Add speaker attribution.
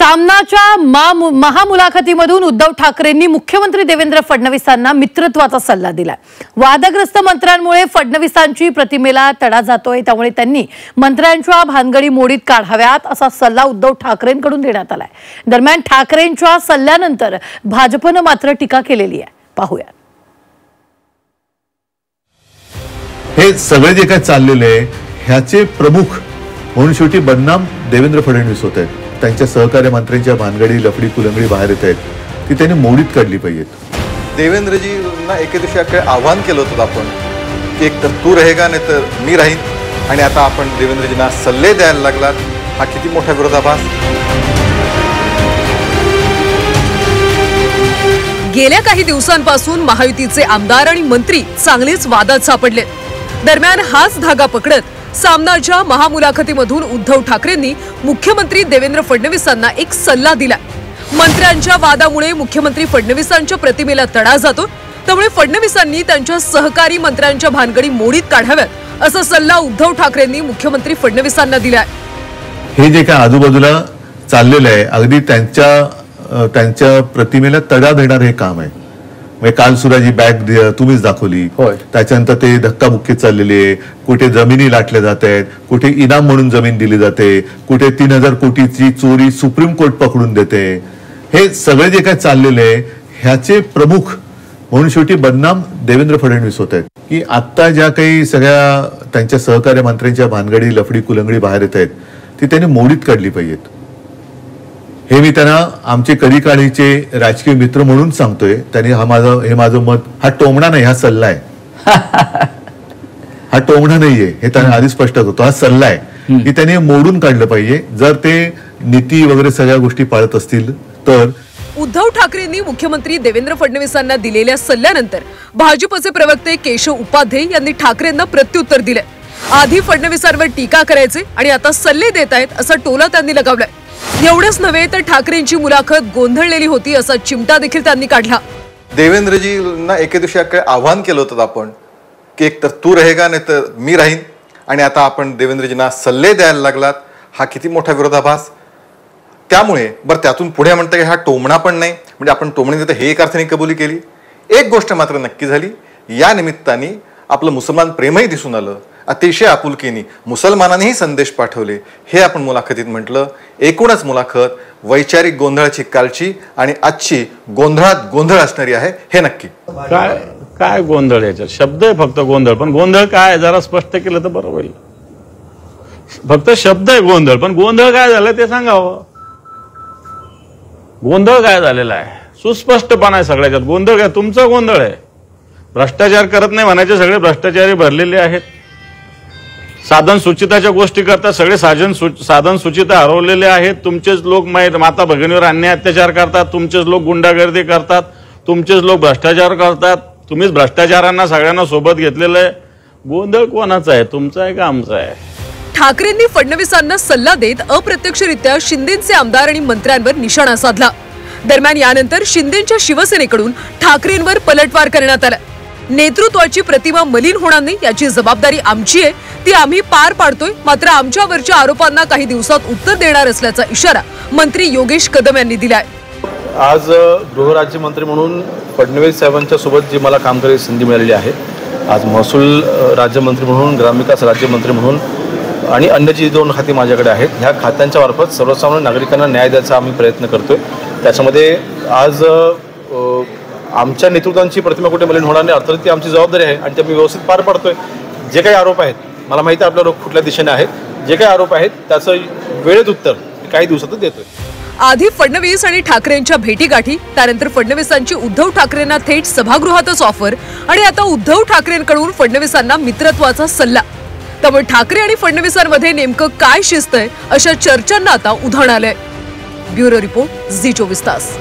Speaker 1: सामनाच्या महामुलाखतीमधून उद्धव ठाकरेंनी मुख्यमंत्री देवेंद्र फडणवीसांना मित्रत्वाचा सल्ला दिला। वादग्रस्त मंत्र्यांमुळे फडणवीसांची प्रतिमेला तडा जातोय, त्यामुळे त्यांनी मंत्र्यांच्या भानगडी मोडीत काढाव्यात असा सल्ला उद्धव ठाकरेंकडून देण्यात आलाय। दरम्यान ठाकरेंच्या सल्ल्यानंतर भाजपने मात्र टीका केलेली आहे। पाहूया।
Speaker 2: हे सगळे जे काय चाललेले आहे ह्याचे प्रमुख म्हणून शेवटी बदनाम देवेंद्र फडणवीस होत आहेत। त्यांच्या सहकारी मंत्र्यांच्या भानगडी लफडी कुलंगडी बाहेर येत आहेत, ती त्यांनी मोडीत काढली पाहिजेत।
Speaker 3: देवेंद्रजींना एके दिवशी आव्हान केलं होतं आपण की एक तर तू रहेगा नाही तर मी राहीन, आणि आता आपण देवेंद्रजींना सल्ले द्यायला लागलात। हा किती मोठा विरोधाभास।
Speaker 4: गेल्या काही दिवसांपासून महायुतीचे आमदार आणि मंत्री चांगलेच वादात सापडले। दरम्यान हाच धागा पकडत सामनाच्या महामुलाखतीमधून उद्धव ठाकरेंनी मुख्यमंत्री देवेंद्र फडणवीसांना एक सल्ला दिला। मंत्र्यांच्या वादामुळे मुख्यमंत्री फडणवीसांच्या प्रतिमेला तडा जातो, त्यामुळे फडणवीसांनी त्यांच्या सहकारी मंत्र्यांच्या भानगडी मोडीत काढाव्यात असा सल्ला उद्धव ठाकरेंनी मुख्यमंत्री फडणवीसांना दिलाय।
Speaker 2: हे जे काय आजूबाजूला चाललेलं आहे अगदी त्यांच्या प्रतिमेला तडा देणार हे काम आहे। काल सुराजी बॅग तुम्हीच दाखवली, त्याच्यानंतर ते धक्काबुक्की चाललेली आहे। कुठे जमिनी लाटल्या जात आहेत, कुठे इनाम म्हणून जमीन दिली जाते, कुठे 3000 कोटीची चोरी सुप्रीम कोर्ट पकडून देते। हे सगळे जे काय चाललेले आहे ह्याचे प्रमुख म्हणून शेवटी बदनाम देवेंद्र फडणवीस होत आहेत की आता ज्या काही सगळ्या त्यांच्या सहकारी मंत्र्यांच्या भानगडी लफडी कुलंगडी बाहेर येत आहेत, ती त्यांनी मोडीत काढली पाहिजेत। हे मी त्यांना आमचे कधीकाळीचे राजकीय मित्र म्हणून सांगतोय। त्यांनी हे माझं मत, हा टोमणा नाही, हा सल्ला आहे। हा टोमणा नाहीये, हे त्यांना आधी स्पष्ट करतो, हा सल्ला आहे की त्यांनी मोडून काढलं पाहिजे जर ते नीती वगैरे सगळ्या गोष्टी पाळत असतील तर।
Speaker 4: उद्धव ठाकरेंनी मुख्यमंत्री देवेंद्र फडणवीसांना दिलेल्या सल्ल्यानंतर भाजपचे प्रवक्ते केशव उपाध्ये यांनी ठाकरेंना प्रत्युत्तर दिले। आधी फडणवीसांवर टीका करायचे आणि आता सल्ले देत आहेत असा टोला त्यांनी लगावलाय। एवढंच नव्हे तर ठाकरेंची मुलाखत गोंधळलेली होती असा चिमटा देखील त्यांनी काढला।
Speaker 3: देवेंद्रजींना एके दिवशी आव्हान केलं होतं आपण की एक तर तू रहेगा नाही तर मी राहीन, आणि आता आपण देवेंद्रजींना सल्ले द्यायला लागलात। हा किती मोठा विरोधाभास। त्यामुळे बरं त्यातून पुढे म्हणतं की हा टोमणा पण नाही, म्हणजे आपण टोमणे देतो हे एक अर्थाने कबुली केली। एक गोष्ट मात्र नक्की झाली, या निमित्ताने आपलं मुसलमान प्रेमही दिसून आलं। अतिशय आपुलकीने मुसलमानांनीही संदेश पाठवले, हे आपण मुलाखतीत म्हटलं। एकूणच मुलाखत वैचारिक गोंधळाची कालची आणि आजची गोंधळात गोंधळ असणारी आहे, हे नक्की।
Speaker 5: काय गोंधळ याच्यात? शब्द आहे फक्त गोंधळ, पण गोंधळ काय जरा स्पष्ट केलं तर बरं होईल। फक्त शब्द आहे गोंधळ, पण गोंधळ काय झालं ते सांगावं। गोंधळ काय झालेला आहे? सुस्पष्टपणा आहे सगळ्याच्यात। गोंधळ काय? तुमचा गोंधळ आहे। भ्रष्टाचार करत नाही म्हणायचे सगळे भ्रष्टाचारी भरलेले आहेत। साधन सुचिताच्या गोष्टी करतात, सगळे साधन सुचिता हरवलेले आहेत। तुमचेच लोक माता भगिनीवर अन्याय अत्याचार करतात, तुमचेच लोक गुंडागर्दी करतात, तुमचेच लोक भ्रष्टाचार करतात। तुम्हीच भ्रष्टाचारांना सगळ्यांना सोबत घेतलेलं आहे। गोंधळ कोणाचा आहे, तुमचा आहे का आमचा आहे?
Speaker 4: ठाकरेंनी फडणवीसांना सल्ला देत अप्रत्यक्षरित्या शिंदेचे आमदार आणि मंत्र्यांवर निशाणा साधला। दरम्यान यानंतर शिंदेच्या शिवसेनेकडून ठाकरेंवर पलटवार करण्यात आला। नेतृत्वाची प्रतिमा मलिन होणार नाही याची जबाबदारी आमची आहे, ती आम्ही पार पाडतोय, मात्र आमच्यावरच्या आरोपांना काही दिवसात उत्तर देणार असल्याचा इशारा मंत्री योगेश कदम यांनी दिलाय।
Speaker 6: आज गृहराज्यमंत्री म्हणून फडणवीस साहेबांच्या सोबत जी मला काम करायची संधी मिळालेली आहे, आज महसूल राज्यमंत्री म्हणून, ग्रामविकास राज्यमंत्री म्हणून आणि अन्य जी 2 खाती माझ्याकडे आहेत, ह्या खात्यांच्या मार्फत सर्वसामान्य नागरिकांना न्याय द्यायचा आम्ही प्रयत्न करतोय। त्याच्यामध्ये आज आमच्या नेतृत्वाची प्रतिमा कुठे मलिन होणार नाही, अर्थात ती आमची जबाबदारी आहे आणि ते आम्ही व्यवस्थित पार पाडतोय। जे काही आरोप आहेत, मला माहिती आहे आपला रोग कुठल्या दिशेने आहे, जे काही आरोप आहेत त्याचं वेळेत उत्तर काही दिवसातच देतोय।
Speaker 4: आधी फडणवीस आणि ठाकरेंच्या भेटीगाठी, त्यानंतर फडणवीसांची उद्धव ठाकरेंना थेट सभागृहातच ऑफर, आणि आता उद्धव ठाकरेंकडून फडणवीसांना मित्रत्वाचा सल्ला। त्यामुळे ठाकरे आणि फडणवीसांमध्ये नेमकं काय शिस्त आहे अशा चर्चांना आता उधाण आलंय। ब्युरो रिपोर्ट, झी 24 तास।